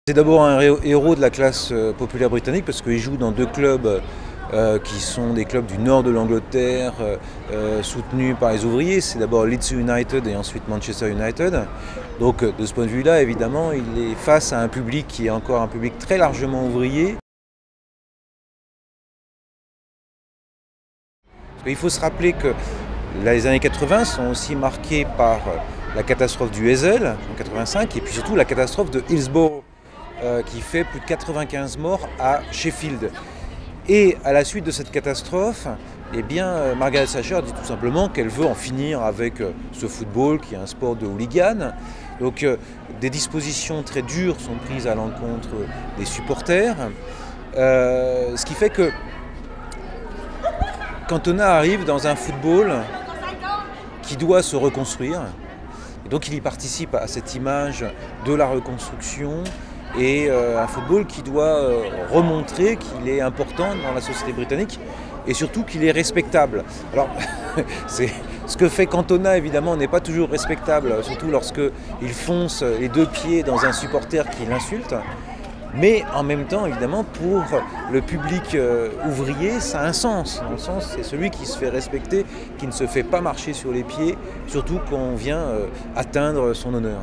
C'est d'abord un héros de la classe populaire britannique parce qu'il joue dans deux clubs qui sont des clubs du nord de l'Angleterre soutenus par les ouvriers. C'est d'abord Leeds United et ensuite Manchester United. Donc de ce point de vue-là, évidemment, il est face à un public qui est encore un public très largement ouvrier. Il faut se rappeler que les années 80 sont aussi marquées par la catastrophe du Heysel en 85 et puis surtout la catastrophe de Hillsborough qui fait plus de 95 morts à Sheffield. Et à la suite de cette catastrophe, eh bien, Margaret Thatcher dit tout simplement qu'elle veut en finir avec ce football qui est un sport de hooligan. Donc des dispositions très dures sont prises à l'encontre des supporters, ce qui fait que Cantona arrive dans un football qui doit se reconstruire. Et donc il y participe à cette image de la reconstruction et un football qui doit remontrer qu'il est important dans la société britannique et surtout qu'il est respectable. Alors, ce que fait Cantona, évidemment, n'est pas toujours respectable, surtout lorsqu'il fonce les deux pieds dans un supporter qui l'insulte. Mais en même temps, évidemment, pour le public ouvrier, ça a un sens. Dans le sens, c'est celui qui se fait respecter, qui ne se fait pas marcher sur les pieds, surtout quand on vient atteindre son honneur.